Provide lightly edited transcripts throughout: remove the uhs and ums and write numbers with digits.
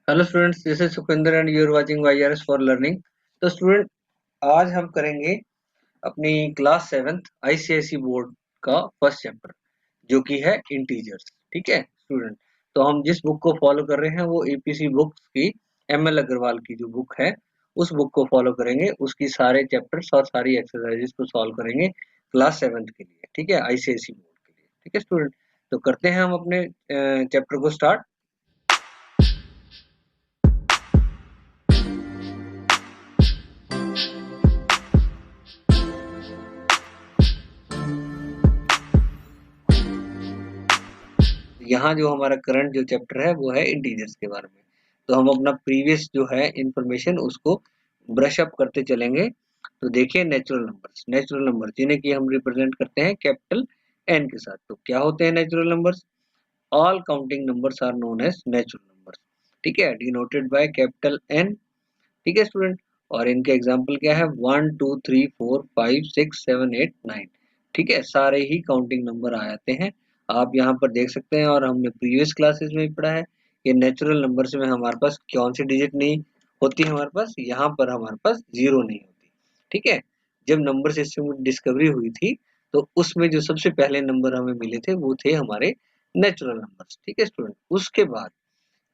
Hello students, this is Sukhwinder and you are watching YRS for learning. तो student, आज हम करेंगे अपनी क्लास 7th आईसीआईसी बोर्ड का फर्स्ट चैप्टर, जो कि है इंटीजर्स। ठीक है स्टूडेंट, तो हम जिस बुक को फॉलो कर रहे हैं वो एपीसी बुक्स की एमएल अग्रवाल की जो बुक है उस बुक को फॉलो करेंगे। उसकी सारे चैप्टर्स और सारी एक्सरसाइजेस को सॉल्व करेंगे क्लास 7th के लिए। ठीक है, आईसीआईसी बोर्ड के लिए। ठीक है स्टूडेंट, तो करते हैं हम अपने चैप्टर को स्टार्ट। यहाँ जो हमारा करंट जो चैप्टर है वो है इंटीजर्स के बारे में। तो हम अपना प्रीवियस जो है इंफॉर्मेशन उसको ब्रश अप करते चलेंगे। तो देखिए, नेचुरल नंबर जिन्हें कि हम रिप्रेजेंट करते हैं कैपिटल एन के साथ। तो क्या होते हैं natural numbers? All counting numbers are known as natural numbers. ठीक है, डिनोटेड बाय कैपिटल एन। ठीक है स्टूडेंट, और इनके एग्जाम्पल क्या है? 1 2 3 4 5 6 7 8 9। ठीक है, सारे ही काउंटिंग नंबर आ जाते हैं। आप यहाँ पर देख सकते हैं, और हमने प्रीवियस क्लासेस में भी पढ़ा है कि नेचुरल नंबर्स में हमारे पास कौन सी डिजिट नहीं होती है? हमारे पास यहाँ पर हमारे पास जीरो नहीं होती। ठीक है, जब नंबर सिस्टम की डिस्कवरी हुई थी तो उसमें जो सबसे पहले नंबर हमें मिले थे वो थे हमारे नेचुरल नंबर्स। ठीक है स्टूडेंट, उसके बाद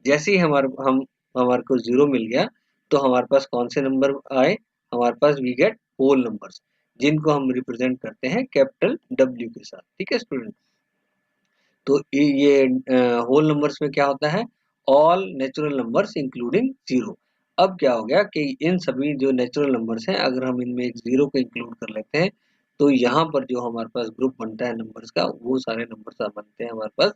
जैसे ही हमारे को जीरो मिल गया तो हमारे पास कौन से नंबर आए? हमारे पास वी गेट होल नंबर्स, जिनको हम रिप्रेजेंट करते हैं कैपिटल डब्ल्यू के साथ। ठीक है स्टूडेंट, तो ये होल नंबर्स में क्या होता है? All natural numbers including zero. अब क्या हो गया कि इन सभी जो नेचुरल नंबर्स हैं, अगर हम इनमें एक जीरो को इंक्लूड कर लेते हैं तो यहाँ पर जो हमारे पास ग्रुप बनता है नंबर्स का, वो सारे नंबर्स बनते हैं हमारे पास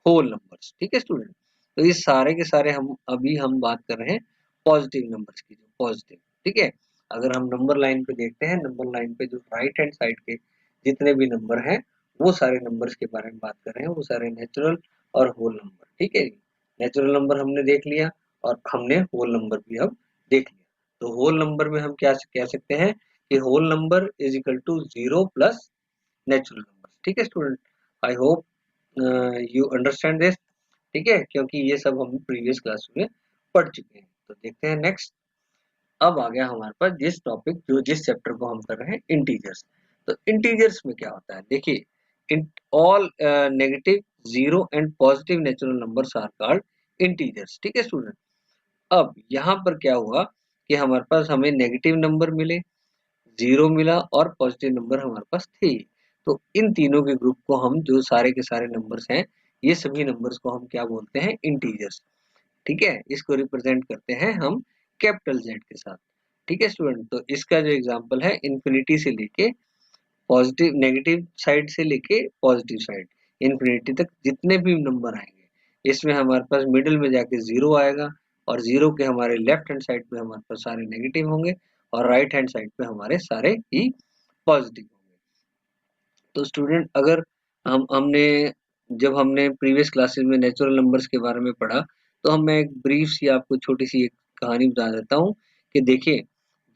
होल नंबर्स। ठीक है स्टूडेंट, तो ये सारे के सारे हम बात कर रहे हैं पॉजिटिव नंबर्स की, जो पॉजिटिव। ठीक है, अगर हम नंबर लाइन पे देखते हैं, नंबर लाइन पे जो राइट हैंड साइड के जितने भी नंबर हैं वो सारे नंबर्स के बारे में बात कर रहे हैं, वो सारे नेचुरल और होल नंबर। ठीक है, नेचुरल नंबर हमने देख लिया और हमने होल नंबर भी अब देख लिया। तो होल नंबर में हम क्या कह सकते हैं कि whole number is equal to zero plus natural number. ठीक है student, I hope you understand this. ठीक है, क्योंकि ये सब हम प्रीवियस क्लास में पढ़ चुके हैं। तो देखते हैं नेक्स्ट। अब आ गया हमारे पास जिस चैप्टर को हम कर रहे हैं इंटीजर्स। तो इंटीजर्स में क्या होता है? देखिए, in all negative, zero and positive natural numbers are called integers. ठीक है स्टूडेंट, अब यहाँ पर क्या हुआ कि हमारे पास हमें नेगेटिव नंबर मिले, जीरो मिला और पॉजिटिव नंबर हमारे पास थे। तो इन तीनों के ग्रुप को हम, जो सारे के सारे नंबर्स हैं, ये सभी नंबर्स को हम क्या बोलते हैं? इंटीजर्स। ठीक है, इसको रिप्रेजेंट करते हैं हम कैपिटल जेड के साथ। ठीक है स्टूडेंट, तो इसका जो एग्जांपल है, इन्फिनिटी से लेके पॉजिटिव, नेगेटिव साइड से लेके पॉजिटिव साइड, इन्फिनिटी तक जितने भी नंबर आएंगे, इसमें हमारे पास मिडिल में जाके जीरो आएगा, और जीरो के हमारे लेफ्ट हैंड साइड पे हमारे पास सारे नेगेटिव होंगे, और राइट हैंड साइड पे हमारे सारे ही पॉजिटिव होंगे। तो स्टूडेंट, अगर हमने जब हमने प्रीवियस क्लासेस में नेचुरल नंबर्स के बारे में पढ़ा, तो मैं एक ब्रीफ सी आपको छोटी सी एक कहानी बता देता हूँ कि देखिए,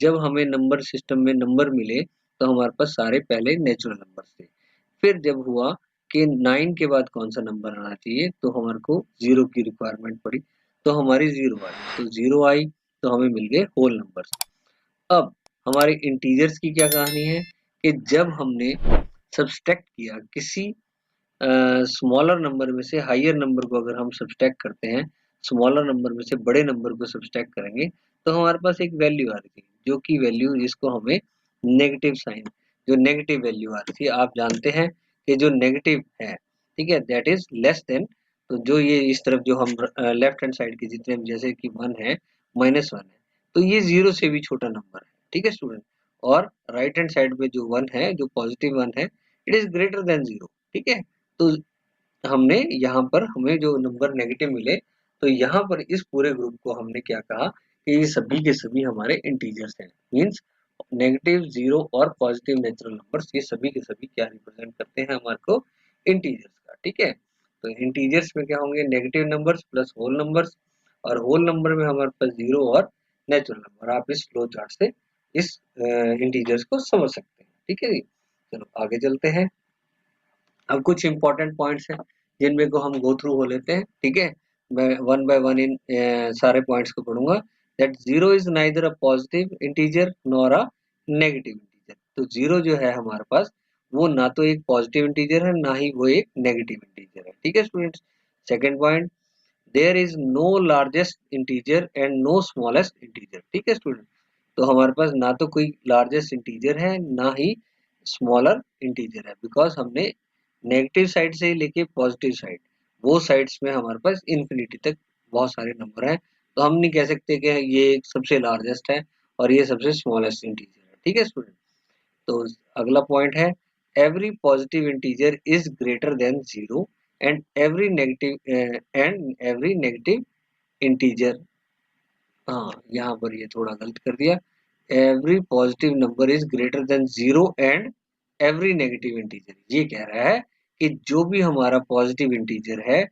जब हमें नंबर सिस्टम में नंबर मिले तो हमारे पास सारे पहले नेचुरल नंबर्स थे। फिर जब हुआ कि 9 के बाद कौन सा नंबर आना चाहिए, तो हमारे को जीरो की रिक्वायरमेंट पड़ी, तो हमारी जीरो आई। तो जीरो आई तो हमें मिल गए होल नंबर्स। अब हमारे इंटीजर्स की क्या कहानी है कि जब हमने सब्सट्रैक्ट किया किसी स्मॉलर नंबर में से हायर नंबर को, अगर हम सब्सट्रैक्ट करते हैं, स्मॉलर नंबर में से बड़े नंबर को सब्सट्रैक्ट करेंगे, तो हमारे पास एक वैल्यू आ रही थी, जो कि वैल्यू जिसको हमें नेगेटिव साइन, जो नेगेटिव वैल्यू आ रही थी। आप जानते हैं कि जो नेगेटिव है, ठीक है, दैट इज लेस देन। तो जो ये इस तरफ जो हम लेफ्ट हैंड साइड के जितने, जैसे कि 1 है, -1 है, तो ये जीरो से भी छोटा नंबर है। ठीक है स्टूडेंट, और राइट हैंड साइड में जो 1 है, जो पॉजिटिव 1 है, it is greater than zero. ठीक है, तो हमने यहाँ पर हमें जो नंबर नेगेटिव मिले, तो यहाँ पर इस पूरे ग्रुप को हमने क्या कहा कि ये सभी के सभी हमारे इंटीजर्स हैं। मींस नेगेटिव, जीरो और पॉजिटिव नेचुरल नंबर्स, ये सभी के सभी क्या रिप्रेजेंट करते हैं हमारे को? इंटीजर्स का। ठीक है, तो इंटीजर्स में क्या होंगे? Negative numbers plus whole numbers, और होल नंबर में हमारे पास जीरो और नेचुरल नंबर। आप इस फ्लो चार्ट से इस इंटीजर्स को समझ सकते हैं। ठीक है जी, चलो आगे चलते हैं। अब कुछ इंपॉर्टेंट पॉइंट्स हैं जिनमें को हम गो थ्रू हो लेते हैं। ठीक है, मैं वन बाय वन इन सारे पॉइंट्स को पढ़ूंगा। That zero is neither a positive integer nor a negative integer. तो जीरो जो है हमारे पास वो ना तो एक पॉजिटिव इंटीजर है ना ही वो एक नेगेटिव इंटीजर है। ठीक है students. Second point, there is no largest integer and no smallest integer. ठीक है स्टूडेंट। तो हमारे पास ना तो कोई लार्जेस्ट इंटीजर है ना ही स्मॉलर इंटीजर है, बिकॉज हमने नेगेटिव साइड से लेके पॉजिटिव साइड वो साइड्स में हमारे पास इन्फिनिटी तक बहुत सारे नंबर हैं। तो हम नहीं कह सकते कि ये सबसे लार्जेस्ट है और ये सबसे स्मॉलेस्ट इंटीजर है। ठीक है स्टूडेंट। तो अगला पॉइंट है, every positive integer is greater than zero and every negative integer, हाँ यहाँ पर ये थोड़ा गलत कर दिया। Every positive number is greater than zero and every negative integer, ये कह रहा है कि जो भी हमारा पॉजिटिव इंटीजर है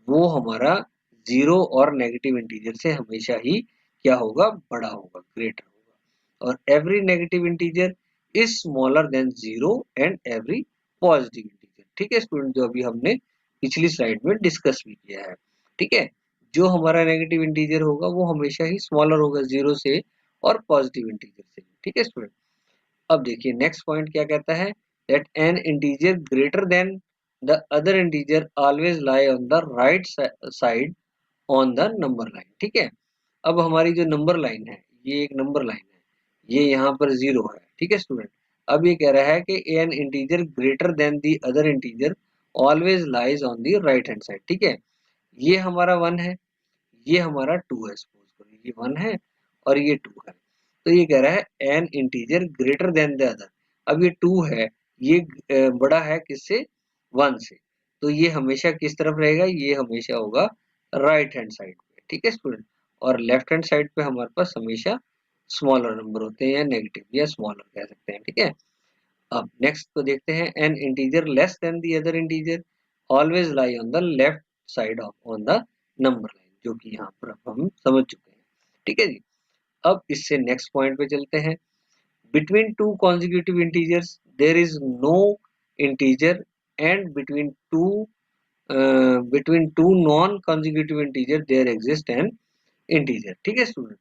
वो हमारा जीरो और नेगेटिव इंटीजर से हमेशा ही क्या होगा, बड़ा होगा, ग्रेटर होगा। और every negative integer is smaller than zero and every positive integer. ठीक है स्टूडेंट, जो अभी हमने पिछली स्लाइड में डिस्कस भी किया है। ठीक है। जो हमारा नेगेटिव इंटीजर होगा वो हमेशा ही स्मॉलर होगा जीरो से और पॉजिटिव इंटीजर से। ठीक है स्टूडेंट। अब देखिए नेक्स्ट पॉइंट क्या कहता है, that N integer greater than the other integer always lie on the right side on the number line. ठीक है। अब हमारी जो नंबर लाइन है, ये एक नंबर लाइन है, ये यहाँ पर जीरो है। ठीक है स्टूडेंट। अब ये कह रहा है कि N integer greater than the other integer always lies on the right hand side. ठीक है। ये हमारा वन है, ये हमारा टू है, सपोज करो ये वन है और ये टू है। तो ये कह रहा है N integer greater than the other. अब ये टू है, ये बड़ा है किससे, वन से। तो ये हमेशा किस तरफ रहेगा, ये हमेशा होगा राइट हैंड साइड पे। ठीक है स्टूडेंट। और लेफ्ट हैंड साइड पे हमारे पास हमेशा स्मॉलर नंबर होते हैं या नेगेटिव या स्मॉलर कह सकते हैं। ठीक है। अब नेक्स्ट को देखते हैं, N integer less than the other integer always lie on the left side of on the number line, जो कि यहाँ पर अब हम समझ चुके हैं। ठीक है जी। अब इससे नेक्स्ट पॉइंट पे चलते हैं, between two consecutive integers there is no integer and between two non consecutive integer there exist an integer. ठीक है स्टूडेंट।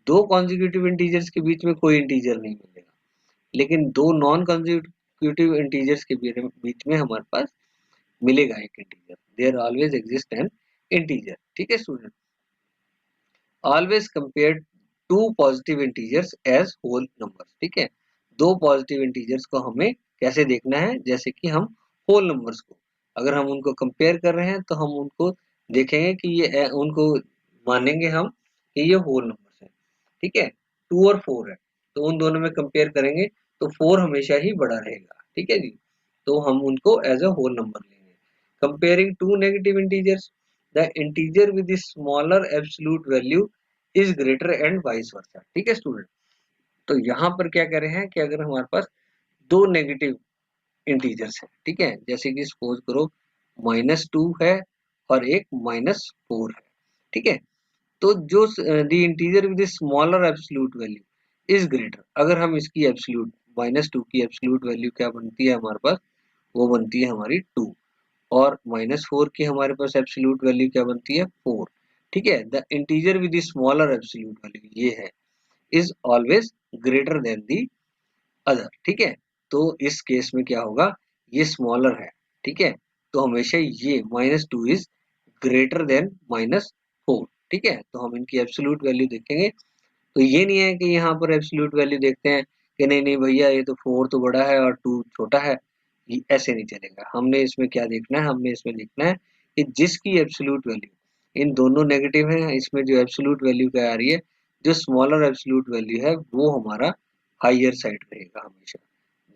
दो कॉन्जिक्यूटिव इंटीजर्स के बीच में कोई इंटीजर नहीं मिलेगा, लेकिन दो नॉन कॉन्जिक्यूटिव इंटीजर्स के बीच में हमारे पास मिलेगा एक integer. There always exist an integer. ठीक है student. Always compare two positive integers as whole numbers. ठीक है। दो पॉजिटिव इंटीजर्स को हमें कैसे देखना है, जैसे कि हम होल नंबर्स को अगर हम उनको कंपेयर कर रहे हैं तो हम उनको देखेंगे कि ये उनको मानेंगे हम कि ये होल नंबर्स हैं। ठीक है। टू और फोर है, तो उन दोनों में कंपेयर करेंगे तो फोर हमेशा ही बड़ा रहेगा। ठीक है जी। तो हम उनको एज अ होल नंबर लेंगे। Comparing two negative integers, the integer with smaller absolute value is greater and vice versa. ठीक है स्टूडेंट। तो यहाँ पर क्या कह रहे हैं कि अगर हमारे पास दो नेगेटिव इंटीजर्स हैं, ठीक है, जैसे कि सपोज करो -2 है और एक -4 है। ठीक है। तो जो the integer with smaller absolute value is greater, अगर हम इसकी एब्सोल्यूट -2 की एब्सोल्यूट वैल्यू क्या बनती है हमारे पास, वो बनती है हमारी 2, और -4 की हमारे पास एब्सोल्यूट वैल्यू क्या बनती है, 4। ठीक है। The integer with smaller absolute value ये है, is always greater than the other. ठीक है। तो इस केस में क्या होगा, ये स्मॉलर है। ठीक है। तो हमेशा ये -2 इज ग्रेटर देन -4। ठीक है। तो हम इनकी एब्सोल्यूट वैल्यू देखेंगे तो ये नहीं है कि यहाँ पर एब्सोल्यूट वैल्यू देखते हैं कि नहीं नहीं भैया ये तो 4 तो बड़ा है और 2 छोटा है, ये ऐसे नहीं चलेगा। हमने इसमें क्या देखना है, हमने इसमें देखना है कि जिसकी एब्सोल्यूट वैल्यू, इन दोनों नेगेटिव है, इसमें जो एब्सोल्यूट वैल्यू क्या आ रही है, जो स्मॉलर एब्सोल्यूट वैल्यू है वो हमारा हाइयर साइड रहेगा हमेशा।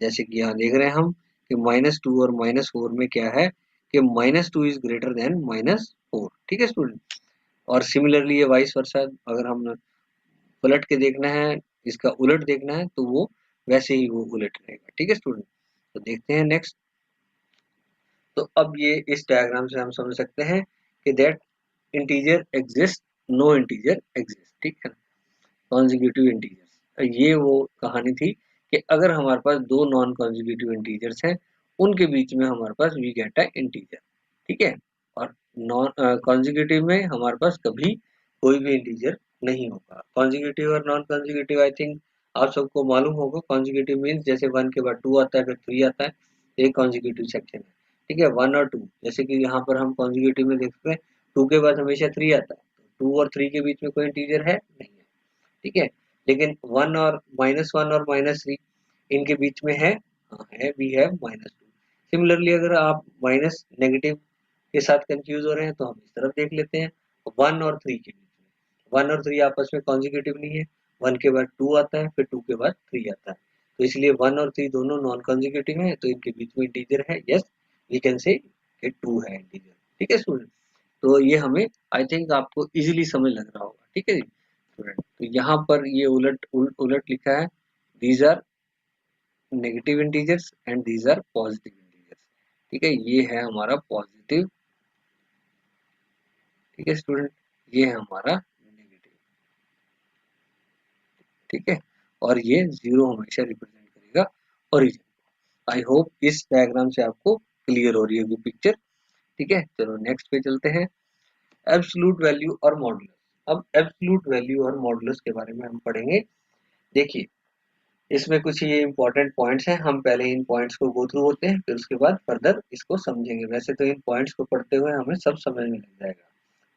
जैसे कि यहाँ देख रहे हैं हम कि -2 और -4 में क्या है कि -2 इज ग्रेटर देन -4। ठीक है स्टूडेंट। और सिमिलरली ये वाइस वर्सा, अगर हम पलट के देखना है, इसका उलट देखना है तो वो वैसे ही वो उलट रहेगा। ठीक है स्टूडेंट। तो देखते हैं नेक्स्ट। तो अब ये इस डायग्राम से हम समझ सकते हैं कि that integer exist, no integer exist. ठीक है। कॉन्जिक्यूटिव इंटीजर्स, ये वो कहानी थी कि अगर हमारे पास दो नॉन कॉन्जिक्यूटिव इंटीजर्स हैं, उनके बीच में हमारे पास वी गेट अ इंटीजर। ठीक है। और नॉन कॉन्जिक्यूटिव में हमारे पास कभी कोई भी इंटीजर नहीं होगा। कॉन्जिक्यूटिव और नॉन कॉन्जिक्यूटिव आई थिंक आप सबको मालूम होगा। कॉन्जिक्यूटिव मीन्स जैसे 1 के बाद 2 आता है, फिर 3 आता है, ये कॉन्जिक्यूटिव सेक्शन है। ठीक है, 1 और 2 जैसे कि यहाँ पर हम कॉन्जिक्यूटिव में देखते हैं 2 के बाद हमेशा 3 आता है, 2 और 3 के बीच में कोई इंटीजर है नहीं है। ठीक है, लेकिन 1 और -1 और -3 इनके बीच में है, हाँ है, वी हैव -2। सिमिलरली अगर आप माइनस नेगेटिव के साथ कंफ्यूज हो रहे हैं तो हम इस तरफ देख लेते हैं 1 और 3 के बीच में। 1 और 3 आपस में कॉन्जिक्यूटिव नहीं है, 1 के बाद 2 आता है, फिर 2 के बाद 3 आता है, तो इसलिए 1 और 3 दोनों नॉन कॉन्जिक्यूटिव है, तो इनके बीच में इंटीजर है। यस, वी कैन से 2 है इंटीजर। ठीक है स्टूडेंट, तो ये हमें आई थिंक आपको इजीली समझ लग रहा होगा। ठीक है जी स्टूडेंट, तो यहाँ पर ये उलट लिखा है, these are negative integers and these are positive integers. ठीक है, ये है हमारा पॉजिटिव। ठीक है स्टूडेंट, ये है हमारा नेगेटिव। ठीक है, और ये जीरो हमेशा रिप्रेजेंट करेगा ओरिजिन। आई होप इस डायग्राम से आपको क्लियर हो रही होगी पिक्चर। ठीक है, चलो नेक्स्ट पे चलते हैं, एब्सोल्यूट वैल्यू और मॉडुलस। अब एब्सोल्यूट वैल्यू और मॉडुलस के बारे में हम पढ़ेंगे। देखिए, इसमें कुछ ये इंपॉर्टेंट पॉइंट्स हैं, हम पहले इन पॉइंट्स को गो थ्रू होते हैं, फिर उसके बाद फर्दर इसको समझेंगे। वैसे तो इन पॉइंट्स को पढ़ते हुए हमें सब समझ में लग जाएगा।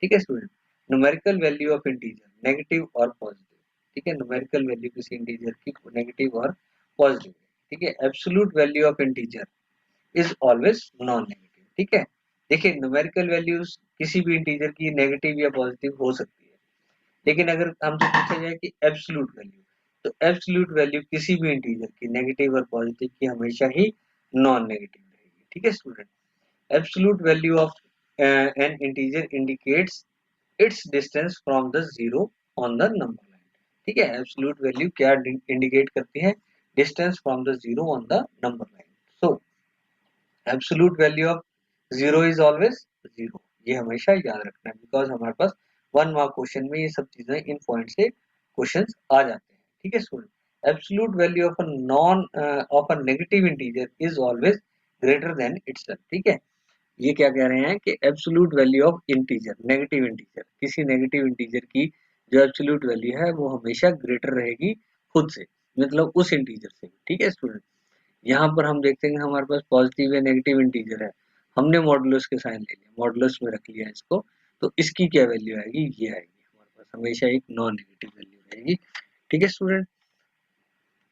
ठीक है student, numerical value of integer, negative और पॉजिटिव। ठीक है, न्यूमेरिकल वैल्यू किसी इंटीजर की नेगेटिव और पॉजिटिव। ठीक है, absolute value of integer is always non negative. ठीक है, देखिए न्यूमेरिकल वैल्यूज किसी भी इंटीजर की नेगेटिव या पॉजिटिव हो सकती है, लेकिन अगर हमसे पूछा जाए कि एब्सोल्यूट वैल्यू, तो एब्सोल्यूट वैल्यू किसी भी इंटीजर की नेगेटिव और पॉजिटिव की हमेशा ही नॉन नेगेटिव रहेगी। ठीक है student, absolute value of N integer indicates it's distance from the zero on the number line. ठीक है, एब्सोल्यूट वैल्यू क्या इंडिकेट करती है, distance from the zero on the number line. So absolute value of zero is always zero, ये हमेशा याद रखना है, बिकॉज हमारे पास 1 मार्क क्वेश्चन में ये सब चीजें इन पॉइंट से क्वेश्चन आ जाते हैं। ठीक है student, absolute value of a none of a negative integer is always greater than itself. ठीक है, ये क्या कह रहे हैं कि absolute value of integer, negative integer, किसी नेगेटिव इंटीजर की जो एब्सोल्यूट वैल्यू है वो हमेशा ग्रेटर रहेगी खुद से, मतलब उस इंटीजर से। ठीक है स्टूडेंट, यहाँ पर हम देखते हैं कि हमारे पास पॉजिटिव या नेगेटिव इंटीजर है, हमने मॉडुलस के साइन ले लिया, मॉडुलस में रख लिया इसको, तो इसकी क्या वैल्यू आएगी, ये आएगी हमारे पास हमेशा एक नॉन नेगेटिव वैल्यू रहेगी। ठीक है स्टूडेंट,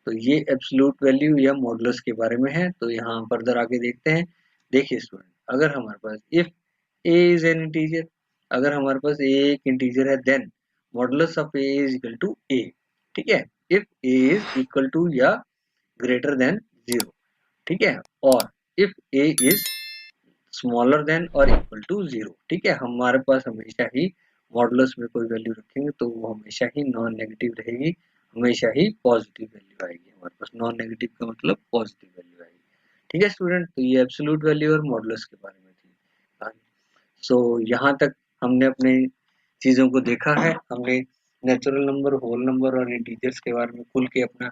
तो ये एब्सोल्यूट वैल्यू या मॉडुलस के बारे में है। तो यहाँ फर्दर आगे देखते हैं। देखिए स्टूडेंट, अगर हमारे पास if A is an integer, अगर हमारे पास ए एक इंटीजर है, then modulus of A is equal to A. ठीक है, if A is equal to या ग्रेटर देन जीरो। ठीक है, और if A is smaller than और इक्वल टू जीरो। ठीक है, हमारे पास हमेशा ही मॉडुलस में कोई वैल्यू रखेंगे तो वो हमेशा ही नॉन नेगेटिव रहेगी, हमेशा ही पॉजिटिव वैल्यू आएगी हमारे पास। नॉन नेगेटिव का मतलब पॉजिटिव वैल्यू आएगी। ठीक है स्टूडेंट, तो ये एब्सोल्यूट वैल्यू और मॉडुलस के बारे में थी। सो यहाँ तक हमने अपने चीजों को देखा है, हमने नेचुरल नंबर, होल नंबर और इंटीजर्स के बारे में खुल के अपना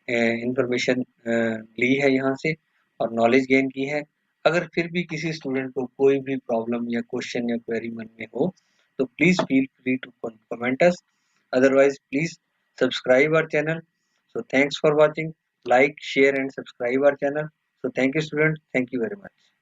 इंफॉर्मेशन ली है यहाँ से, और नॉलेज गेन की है। अगर फिर भी किसी स्टूडेंट को कोई भी प्रॉब्लम या क्वेश्चन या क्वेरी मन में हो तो please feel free to comment us, otherwise please subscribe our channel. So thanks for watching, like, share and subscribe our channel. So thank you students, thank you very much.